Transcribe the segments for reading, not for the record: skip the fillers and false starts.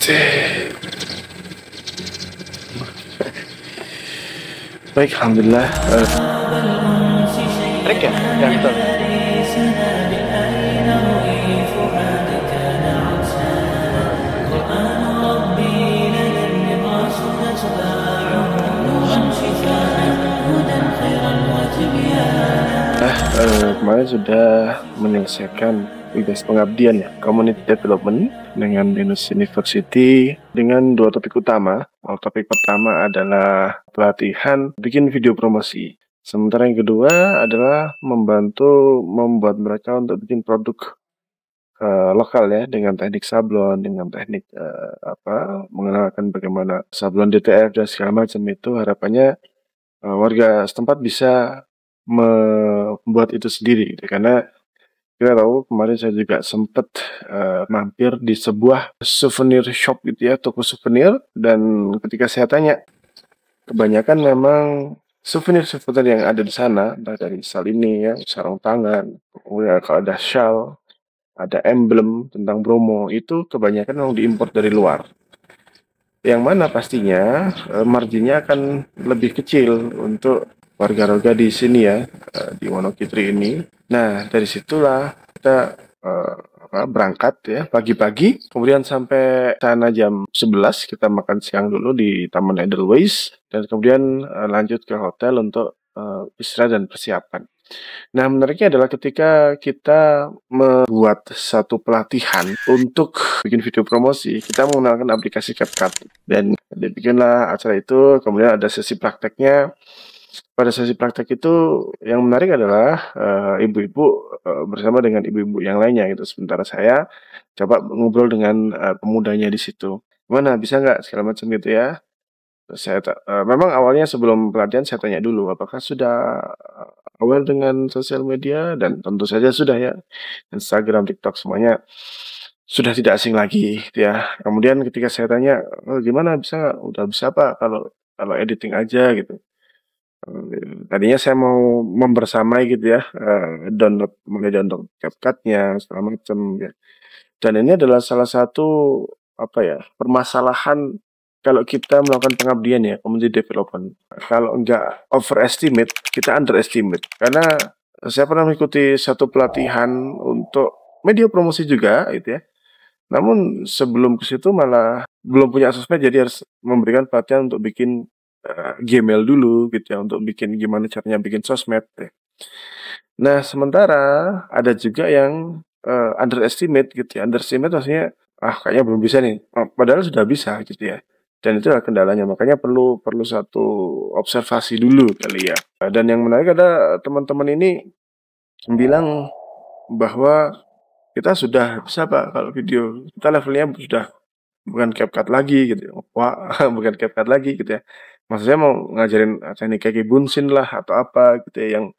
Baik, alhamdulillah. Trik ya, yang itu. Kemarin sudah menyelesaikan tugas pengabdian ya, Community Development dengan Venus University dengan dua topik utama. Topik pertama adalah pelatihan bikin video promosi. Sementara yang kedua adalah membantu membuat mereka untuk bikin produk lokal ya, dengan teknik sablon, dengan teknik mengenalkan bagaimana sablon DTF dan segala macam itu. Harapannya warga setempat bisa membuat itu sendiri gitu. Karena kita tahu kemarin saya juga sempat mampir di sebuah souvenir shop gitu ya, toko souvenir, dan ketika saya tanya, kebanyakan memang souvenir-souvenir yang ada di sana, entah dari Salini ya, sarung tangan, kemudian kalau ada shawl, ada emblem tentang Bromo, itu kebanyakan memang diimpor dari luar. Yang mana pastinya marginnya akan lebih kecil untuk warga-warga di sini ya, di Wonokitri ini. Nah, dari situlah kita berangkat ya pagi-pagi, kemudian sampai sana jam 11 kita makan siang dulu di Taman Edelweiss, dan kemudian lanjut ke hotel untuk istirahat dan persiapan. Nah, menariknya adalah ketika kita membuat satu pelatihan untuk bikin video promosi, kita menggunakan aplikasi CapCut, dan dibikinlah acara itu, kemudian ada sesi prakteknya. Pada sesi praktek itu yang menarik adalah ibu-ibu bersama dengan ibu-ibu yang lainnya gitu. Sementara saya coba ngobrol dengan pemudanya di situ. Gimana, bisa nggak segala macam gitu ya. Terus memang awalnya sebelum pelatihan saya tanya dulu apakah sudah aware dengan sosial media, dan tentu saja sudah ya. Instagram, TikTok semuanya sudah tidak asing lagi gitu ya. Kemudian ketika saya tanya, gimana, bisa nggak? Udah bisa Pak, kalau editing aja gitu. Tadinya saya mau membersamai gitu ya, mulai download CapCut-nya segala macam ya. Dan ini adalah salah satu permasalahan kalau kita melakukan pengabdian ya, community development. Kalau enggak overestimate, kita underestimate. Karena saya pernah mengikuti satu pelatihan untuk media promosi juga gitu ya. Namun sebelum ke situ malah belum punya sosmed, jadi harus memberikan pelatihan untuk bikin Gmail dulu gitu ya, untuk bikin gimana caranya bikin sosmed ya. Nah, sementara ada juga yang underestimate gitu ya. Underestimate maksudnya, kayaknya belum bisa nih. Padahal sudah bisa gitu ya. Dan itu adalah kendalanya. Makanya perlu satu observasi dulu kali ya. Dan yang menarik ada teman-teman ini bilang bahwa kita sudah bisa Pak kalau video. Kita levelnya sudah bukan CapCut lagi gitu ya. Wah, bukan CapCut lagi gitu ya. Maksudnya mau ngajarin teknik kayak bunsin lah atau apa gitu ya, yang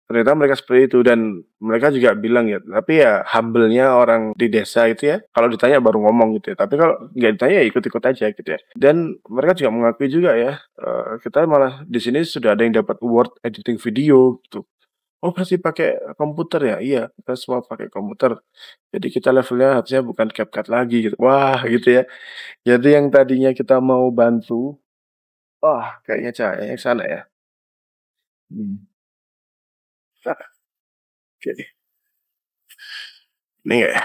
ternyata mereka seperti itu. Dan mereka juga bilang ya, tapi ya humble-nya orang di desa itu ya, kalau ditanya baru ngomong gitu ya, tapi kalau nggak ditanya ya ikut-ikut aja gitu ya. Dan mereka juga mengakui juga ya, kita malah di sini sudah ada yang dapat award editing video gitu. Oh, pasti pakai komputer ya? Iya, kita semua pakai komputer. Jadi kita levelnya harusnya bukan CapCut lagi gitu. Wah, gitu ya. Jadi yang tadinya kita mau bantu, kayaknya cahaya ke sana ya. Oke. Ini ya.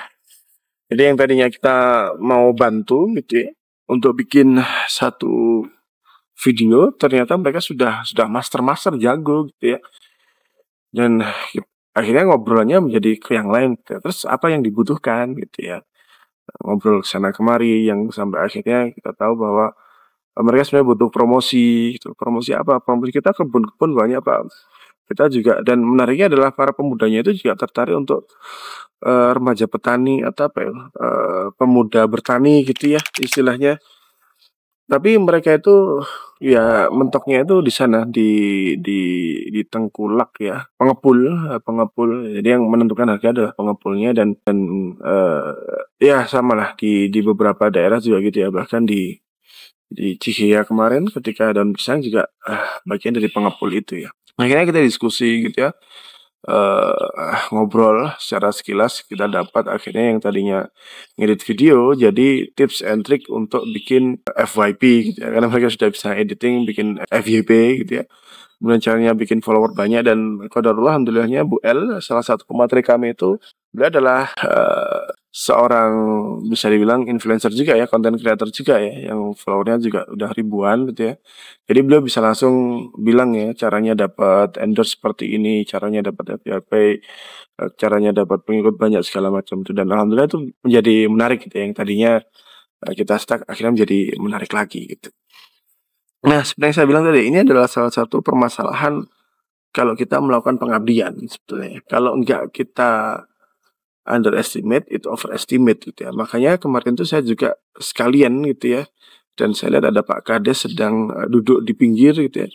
Jadi yang tadinya kita mau bantu gitu ya, untuk bikin satu video, ternyata mereka sudah master jago gitu ya. Dan akhirnya ngobrolannya menjadi ke yang lain gitu ya. Terus apa yang dibutuhkan gitu ya. Ngobrol sana kemari yang sampai akhirnya kita tahu bahwa mereka sebenarnya butuh promosi gitu. Promosi apa? Promosi kita kebun-kebun banyak Pak. Kita juga, dan menariknya adalah para pemudanya itu juga tertarik untuk remaja petani atau pemuda bertani gitu ya istilahnya. Tapi mereka itu ya mentoknya itu di sana di tengkulak ya, pengepul. Jadi yang menentukan harga adalah pengepulnya, dan ya sama lah di beberapa daerah juga gitu ya, bahkan di Cihia kemarin ketika daun pisang juga bagian dari pengepul itu ya. Akhirnya kita diskusi gitu ya. ngobrol secara sekilas, kita dapat akhirnya yang tadinya ngedit video jadi tips and trick untuk bikin FYP gitu ya, karena mereka sudah bisa editing bikin FYP gitu ya. Kemudian caranya bikin follower banyak, dan qadarullah alhamdulillahnya Bu L, salah satu pemateri kami itu, beliau adalah seorang bisa dibilang influencer juga ya, content creator juga ya, yang followernya juga udah ribuan gitu ya. Jadi beliau bisa langsung bilang ya caranya dapat endorse seperti ini, caranya dapat FYP, caranya dapat pengikut banyak segala macam itu, dan alhamdulillah itu menjadi menarik gitu ya, yang tadinya kita stuck akhirnya menjadi menarik lagi gitu. Nah, seperti yang saya bilang tadi, ini adalah salah satu permasalahan kalau kita melakukan pengabdian sebetulnya. Kalau enggak kita underestimate, itu overestimate gitu ya. Makanya kemarin tuh saya juga sekalian gitu ya, dan saya lihat ada Pak Kades sedang duduk di pinggir gitu ya.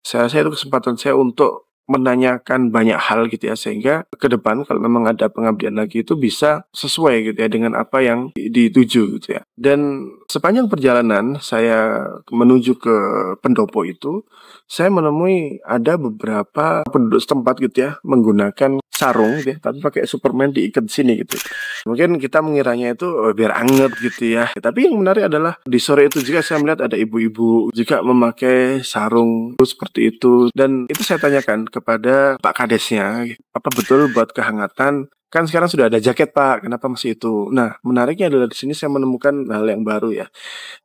Saya itu kesempatan saya untuk menanyakan banyak hal gitu ya, sehingga ke depan kalau memang ada pengabdian lagi itu bisa sesuai gitu ya dengan apa yang dituju gitu ya. Dan sepanjang perjalanan saya menuju ke pendopo itu, saya menemui ada beberapa penduduk setempat gitu ya menggunakan sarung gitu ya, tapi pakai Superman diikat di sini gitu. Mungkin kita mengiranya itu biar anget gitu ya. Tapi yang menarik adalah di sore itu juga saya melihat ada ibu-ibu juga memakai sarung seperti itu. Dan itu saya tanyakan kepada Pak Kadesnya, apa betul buat kehangatan? Kan sekarang sudah ada jaket Pak, kenapa masih itu? Nah, menariknya adalah di sini saya menemukan hal yang baru ya.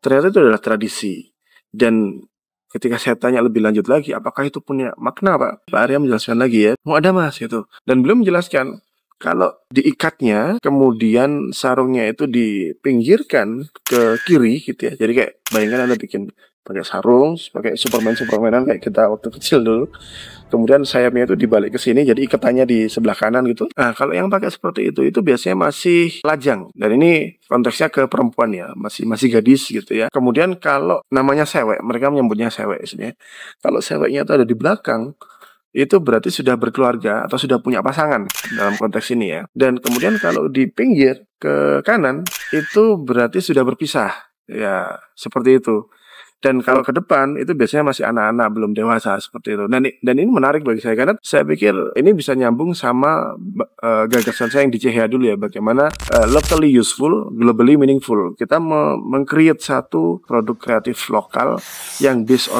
Ternyata itu adalah tradisi. Dan ketika saya tanya lebih lanjut lagi, apakah itu punya makna Pak? Pak Arya menjelaskan lagi ya, mau ada Mas itu. Dan belum menjelaskan, kalau diikatnya, kemudian sarungnya itu dipinggirkan ke kiri gitu ya. Jadi kayak bayangkan Anda bikin pakai sarung, pakai Supermanan kayak kita waktu kecil dulu. Kemudian sayapnya itu dibalik ke sini, jadi ikatannya di sebelah kanan gitu. Nah, kalau yang pakai seperti itu biasanya masih lajang. Dan ini konteksnya ke perempuan ya, masih gadis gitu ya. Kemudian kalau namanya sewek, mereka menyebutnya sewek sebenarnya. Kalau seweknya itu ada di belakang, itu berarti sudah berkeluarga atau sudah punya pasangan dalam konteks ini ya. Dan kemudian kalau di pinggir ke kanan, itu berarti sudah berpisah. Ya, seperti itu. Dan kalau ke depan itu biasanya masih anak-anak belum dewasa seperti itu. Dan ini menarik bagi saya karena saya pikir ini bisa nyambung sama gagasan saya yang di CHA dulu ya, bagaimana locally useful, globally meaningful. Kita meng-create satu produk kreatif lokal yang based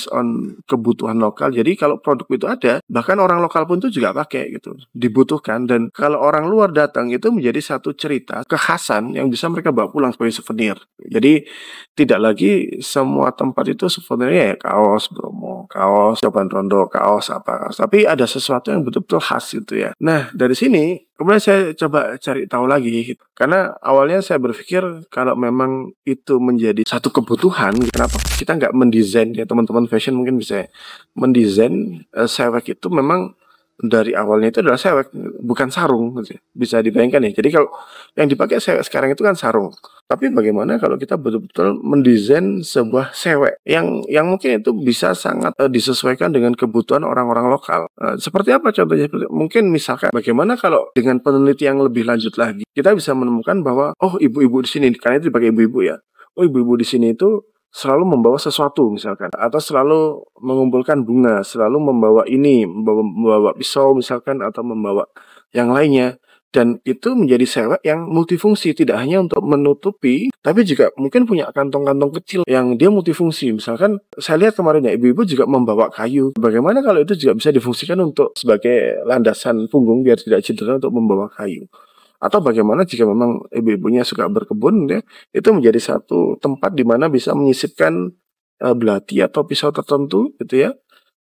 on kebutuhan lokal. Jadi kalau produk itu ada, bahkan orang lokal pun itu juga pakai gitu, dibutuhkan. Dan kalau orang luar datang itu menjadi satu cerita kekhasan yang bisa mereka bawa pulang sebagai souvenir. Jadi tidak lagi semua tempat itu sebenarnya ya kaos Bromo, kaos Coban Rondo, kaos apa, kaos. Tapi ada sesuatu yang betul-betul khas gitu ya. Nah, dari sini kemudian saya coba cari tahu lagi gitu. Karena awalnya saya berpikir kalau memang itu menjadi satu kebutuhan, kenapa kita nggak mendesain ya, teman-teman fashion mungkin bisa mendesain sewek itu memang dari awalnya itu adalah sewek, bukan sarung gitu. Bisa dibayangkan ya. Jadi kalau yang dipakai sewek sekarang itu kan sarung. Tapi bagaimana kalau kita betul-betul mendesain sebuah sewek yang mungkin itu bisa sangat disesuaikan dengan kebutuhan orang-orang lokal. Seperti apa contohnya? Mungkin misalkan bagaimana kalau dengan penelitian yang lebih lanjut lagi, kita bisa menemukan bahwa oh ibu-ibu di sini, karena itu dipakai ibu-ibu ya. Oh ibu-ibu di sini itu selalu membawa sesuatu misalkan, atau selalu mengumpulkan bunga, selalu membawa ini, membawa pisau misalkan, atau membawa yang lainnya. Dan itu menjadi sewek yang multifungsi, tidak hanya untuk menutupi, tapi juga mungkin punya kantong-kantong kecil yang dia multifungsi. Misalkan saya lihat kemarin ya, ibu-ibu juga membawa kayu. Bagaimana kalau itu juga bisa difungsikan untuk sebagai landasan punggung biar tidak cedera untuk membawa kayu. Atau bagaimana jika memang ibu-ibunya suka berkebun ya, itu menjadi satu tempat di mana bisa menyisipkan belati atau pisau tertentu gitu ya.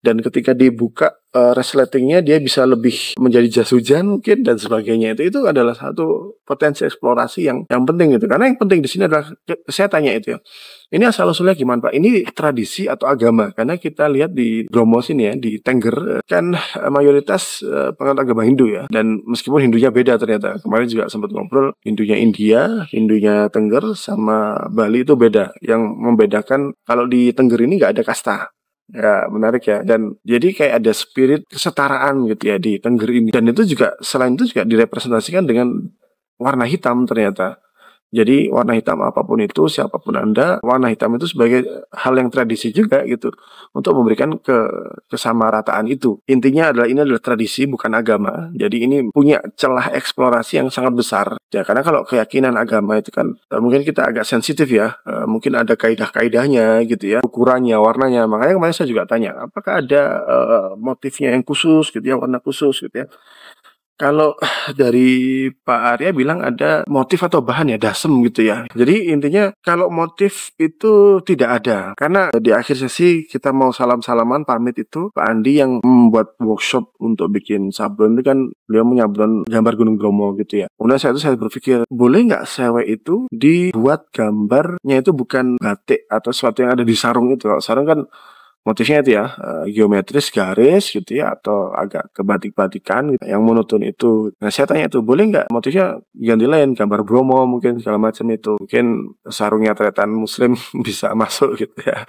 Dan ketika dibuka resletingnya dia bisa lebih menjadi jas hujan mungkin dan sebagainya. Itu adalah satu potensi eksplorasi yang penting gitu. Karena yang penting di sini adalah saya tanya itu ya. Ini asal usulnya gimana Pak? Ini tradisi atau agama? Karena kita lihat di Bromo sini ya, di Tengger kan mayoritas penganut agama Hindu ya. Dan meskipun Hindunya beda ternyata. Kemarin juga sempat ngobrol, Hindunya India, Hindunya Tengger sama Bali itu beda. Yang membedakan kalau di Tengger ini nggak ada kasta. Ya menarik ya. Dan jadi kayak ada spirit kesetaraan gitu ya di Tengger ini. Dan itu juga selain itu juga direpresentasikan dengan warna hitam ternyata. Jadi warna hitam apapun itu, siapapun Anda, warna hitam itu sebagai hal yang tradisi juga gitu untuk memberikan kesamarataan itu. Intinya adalah ini adalah tradisi bukan agama. Jadi ini punya celah eksplorasi yang sangat besar. Ya, karena kalau keyakinan agama itu kan mungkin kita agak sensitif ya. Mungkin ada kaidah-kaidahnya gitu ya, ukurannya, warnanya. Makanya kemarin saya juga tanya, apakah ada motifnya yang khusus gitu ya, warna khusus gitu ya. Kalau dari Pak Arya bilang ada motif atau bahan ya, dasem gitu ya. Jadi intinya kalau motif itu tidak ada. Karena di akhir sesi kita mau salam-salaman pamit itu, Pak Andi yang membuat workshop untuk bikin sablon itu kan beliau menyablon gambar Gunung Bromo gitu ya. Kemudian saya berpikir, boleh nggak sewe itu dibuat gambarnya itu bukan batik atau sesuatu yang ada di sarung itu. Kalau sarung kan motifnya itu ya geometris garis gitu ya atau agak kebatik-batikan gitu, yang monoton itu. Nah saya tanya itu boleh nggak motifnya ganti lain, gambar Bromo mungkin segala macam itu, mungkin sarungnya tretan Muslim bisa masuk gitu ya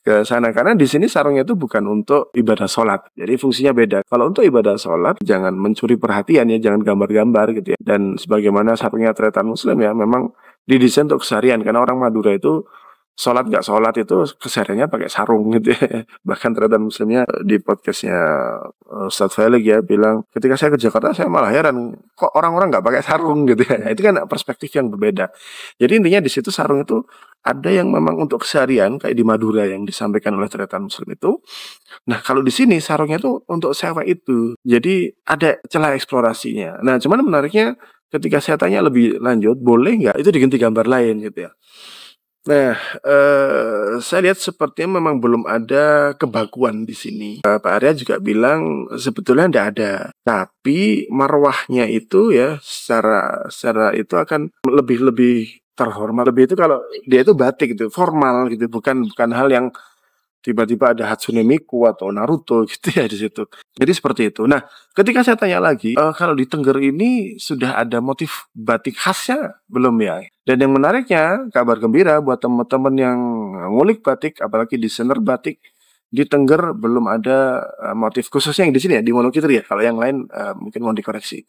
ke sana, karena di sini sarungnya itu bukan untuk ibadah sholat, jadi fungsinya beda. Kalau untuk ibadah sholat jangan mencuri perhatian ya, jangan gambar-gambar gitu ya. Dan sebagaimana sarungnya tretan Muslim ya memang didesain untuk keseharian, karena orang Madura itu sholat nggak sholat itu kesehariannya pakai sarung gitu ya. Bahkan ternyata Muslimnya di podcastnya Ustadz Felix ya bilang, ketika saya ke Jakarta saya malah heran kok orang-orang nggak pakai sarung gitu ya. Itu kan perspektif yang berbeda. Jadi intinya di situ sarung itu ada yang memang untuk keseharian kayak di Madura yang disampaikan oleh Tretan Muslim itu. Nah kalau di sini sarungnya itu untuk sewa itu. Jadi ada celah eksplorasinya. Nah cuman menariknya ketika saya tanya lebih lanjut, boleh nggak itu diganti gambar lain gitu ya. Nah, saya lihat sepertinya memang belum ada kebakuan di sini. Pak Arya juga bilang sebetulnya tidak ada, tapi marwahnya itu ya secara itu akan lebih terhormat. Lebih itu kalau dia itu batik gitu, formal gitu, bukan hal yang tiba-tiba ada Hatsune Miku atau Naruto gitu ya di situ. Jadi seperti itu. Nah, ketika saya tanya lagi, kalau di Tengger ini sudah ada motif batik khasnya belum ya? Dan yang menariknya, kabar gembira buat teman-teman yang ngulik batik, apalagi desainer batik di Tengger belum ada motif khususnya yang di sini ya, di Wonogiri ya. Kalau yang lain mungkin mau dikoreksi.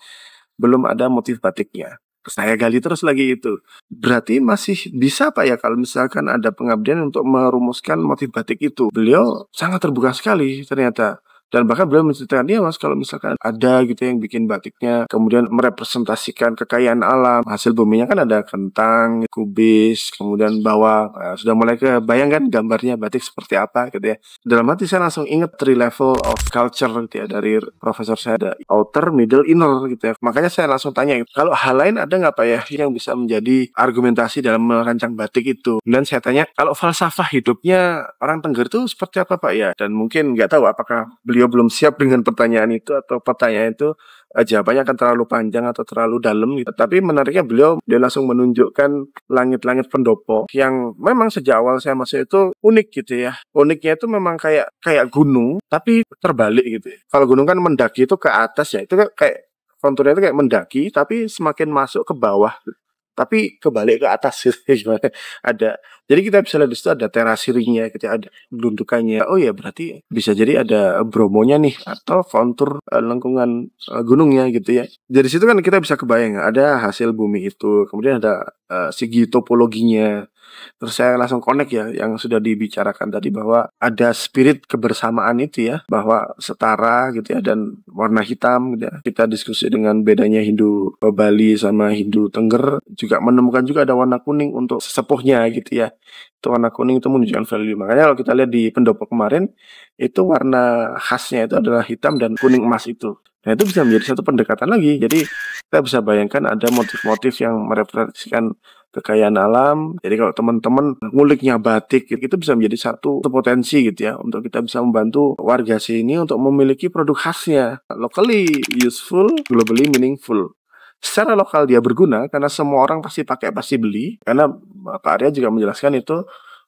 Belum ada motif batiknya. Saya gali terus lagi itu. Berarti masih bisa Pak ya kalau misalkan ada pengabdian untuk merumuskan motif batik itu. Beliau sangat terbuka sekali ternyata. Dan bahkan beliau menceritakan, ya mas kalau misalkan ada gitu yang bikin batiknya kemudian merepresentasikan kekayaan alam, hasil buminya kan ada kentang, kubis, kemudian bawang. Nah, sudah mulai kebayangkan gambarnya batik seperti apa gitu ya. Dalam hati saya langsung ingat 3 level of culture gitu ya dari profesor saya, ada outer, middle, inner gitu ya. Makanya saya langsung tanya, kalau hal lain ada nggak Pak ya yang bisa menjadi argumentasi dalam merancang batik itu. Dan saya tanya, kalau falsafah hidupnya orang Tengger itu seperti apa Pak ya. Dan mungkin nggak tahu apakah beliau belum siap dengan pertanyaan itu atau pertanyaan itu jawabannya akan terlalu panjang atau terlalu dalam gitu. Tapi menariknya dia langsung menunjukkan langit-langit pendopo yang memang sejak awal saya masuk itu unik gitu ya. Uniknya itu memang kayak gunung tapi terbalik gitu ya. Kalau gunung kan mendaki itu ke atas ya, itu kayak konturnya itu kayak mendaki tapi semakin masuk ke bawah tapi kebalik ke atas gitu. Gimana ada, jadi kita bisa lihat di situ ada terasiringnya gitu, ada bentukannya. Oh ya berarti bisa jadi ada bromonya nih atau kontur lengkungan gunungnya gitu ya. Dari situ kan kita bisa kebayang ada hasil bumi itu, kemudian ada segi topologinya. Terus saya langsung connect ya yang sudah dibicarakan tadi bahwa ada spirit kebersamaan itu ya, bahwa setara gitu ya, dan warna hitam gitu ya. Kita diskusi dengan bedanya Hindu Bali sama Hindu Tengger, juga menemukan juga ada warna kuning untuk sesepuhnya gitu ya. Itu warna kuning itu menunjukkan value. Makanya kalau kita lihat di pendopo kemarin itu warna khasnya itu adalah hitam dan kuning emas itu. Nah itu bisa menjadi satu pendekatan lagi. Jadi kita bisa bayangkan ada motif-motif yang merepresentasikan kekayaan alam. Jadi kalau teman-teman nguliknya batik itu bisa menjadi satu potensi gitu ya, untuk kita bisa membantu warga sini untuk memiliki produk khasnya, locally useful, globally meaningful. Secara lokal dia berguna karena semua orang pasti pakai, pasti beli. Karena Pak Arya juga menjelaskan itu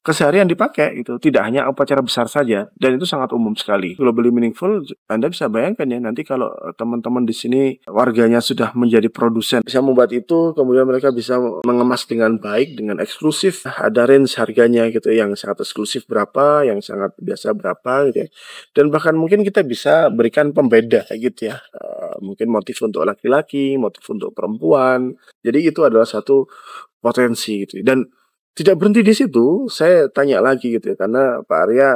keseharian dipakai gitu, tidak hanya upacara besar saja, dan itu sangat umum sekali. Globally meaningful, Anda bisa bayangkan ya nanti kalau teman-teman di sini warganya sudah menjadi produsen, bisa membuat itu, kemudian mereka bisa mengemas dengan baik, dengan eksklusif, ada range harganya gitu, yang sangat eksklusif berapa, yang sangat biasa berapa gitu ya. Dan bahkan mungkin kita bisa berikan pembeda gitu ya, mungkin motif untuk laki-laki, motif untuk perempuan. Jadi itu adalah satu potensi gitu. Dan tidak berhenti di situ, saya tanya lagi gitu ya, karena Pak Arya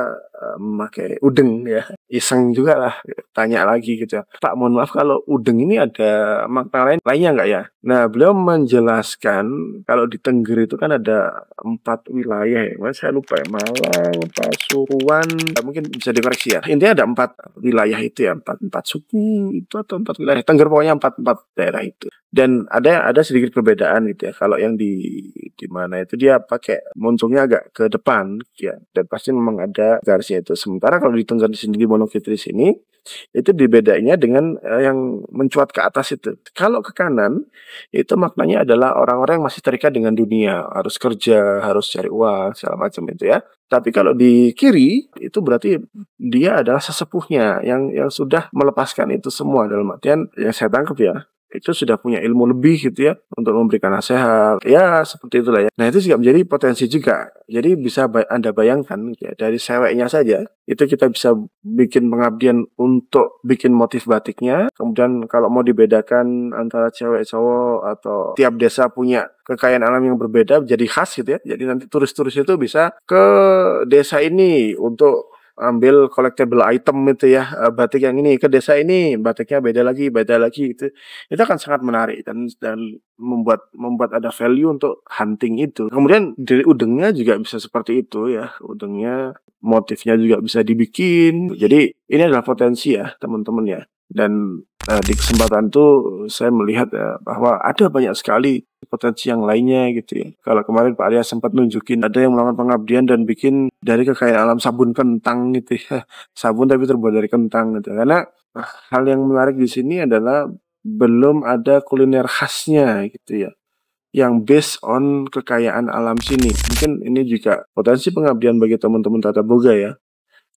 memakai udeng ya, iseng juga lah, tanya lagi gitu ya, Pak mohon maaf kalau udeng ini ada makna lainnya nggak ya? Nah beliau menjelaskan kalau di Tengger itu kan ada 4 wilayah ya, saya lupa ya, Malang, Pasuruan, mungkin bisa dikoreksi ya. Intinya ada 4 wilayah itu ya, empat suku itu atau 4 wilayah Tengger, pokoknya 4 daerah itu. Dan ada sedikit perbedaan gitu ya. Kalau yang di mana itu dia pakai montongnya agak ke depan ya, dan pasti memang ada garisnya itu. Sementara kalau di Tengger sendiri monokitri sini itu dibedainya dengan yang mencuat ke atas itu. Kalau ke kanan itu maknanya adalah orang-orang yang masih terikat dengan dunia, harus kerja, harus cari uang segala macam itu ya. Tapi kalau di kiri itu berarti dia adalah sesepuhnya yang sudah melepaskan itu semua, dalam artian yang saya tangkap ya, itu sudah punya ilmu lebih gitu ya untuk memberikan nasihat ya, seperti itulah ya. Nah itu juga menjadi potensi juga. Jadi bisa Anda bayangkan ya, dari seweknya saja itu kita bisa bikin pengabdian untuk bikin motif batiknya. Kemudian kalau mau dibedakan antara cewek cowok atau tiap desa punya kekayaan alam yang berbeda jadi khas gitu ya. Jadi nanti turis-turis itu bisa ke desa ini untuk ambil collectible item itu ya, batik yang ini, ke desa ini batiknya beda lagi itu akan sangat menarik dan membuat ada value untuk hunting itu. Kemudian dari udengnya juga bisa seperti itu ya, udengnya motifnya juga bisa dibikin. Jadi ini adalah potensi ya teman-teman ya. Dan di kesempatan itu saya melihat ya, bahwa ada banyak sekali potensi yang lainnya gitu ya. Kalau kemarin Pak Arya sempat nunjukin ada yang melakukan pengabdian dan bikin dari kekayaan alam sabun kentang gitu ya. Sabun tapi terbuat dari kentang gitu. Karena hal yang menarik di sini adalah belum ada kuliner khasnya gitu ya, yang based on kekayaan alam sini. Mungkin ini juga potensi pengabdian bagi teman-teman Tata Boga ya,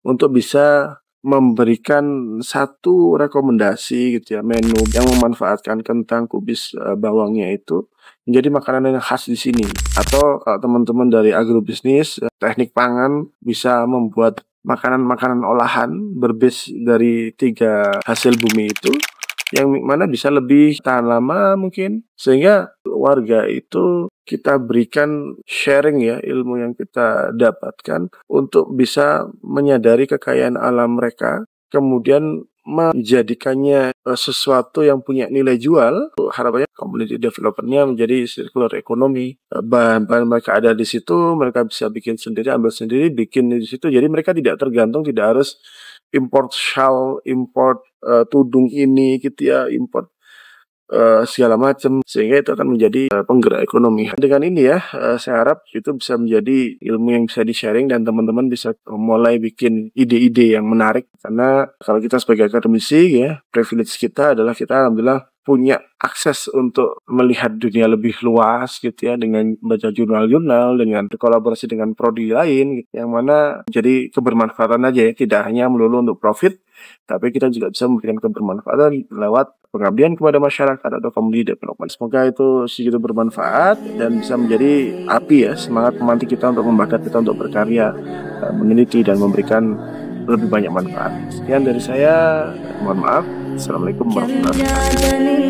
untuk bisa memberikan satu rekomendasi gitu ya, menu yang memanfaatkan kentang kubis bawangnya itu menjadi makanan yang khas di sini. Atau kalau teman-teman dari agrobisnis, teknik pangan bisa membuat makanan-makanan olahan berbase dari 3 hasil bumi itu, yang mana bisa lebih tahan lama mungkin, sehingga warga itu kita berikan sharing ya, ilmu yang kita dapatkan untuk bisa menyadari kekayaan alam mereka, kemudian menjadikannya sesuatu yang punya nilai jual. Harapannya community development-nya menjadi circular economy. Bahan-bahan mereka ada di situ, mereka bisa bikin sendiri, ambil sendiri, bikin di situ. Jadi mereka tidak tergantung, tidak harus import shawl, import tudung ini gitu ya, import segala macam, sehingga itu akan menjadi penggerak ekonomi. Dengan ini ya, saya harap itu bisa menjadi ilmu yang bisa di-sharing dan teman-teman bisa mulai bikin ide-ide yang menarik. Karena kalau kita sebagai akademisi ya, privilege kita adalah kita alhamdulillah punya akses untuk melihat dunia lebih luas gitu ya, dengan baca jurnal-jurnal, dengan berkolaborasi dengan prodi lain gitu, yang mana jadi kebermanfaatan aja ya, tidak hanya melulu untuk profit, tapi kita juga bisa memberikan kebermanfaatan lewat pengabdian kepada masyarakat atau community development. Semoga itu segitu bermanfaat dan bisa menjadi api ya, semangat pemantik kita untuk membakar kita untuk berkarya, meneliti dan memberikan lebih banyak manfaat. Sekian dari saya, mohon maaf. Assalamualaikum warahmatullahi wabarakatuh.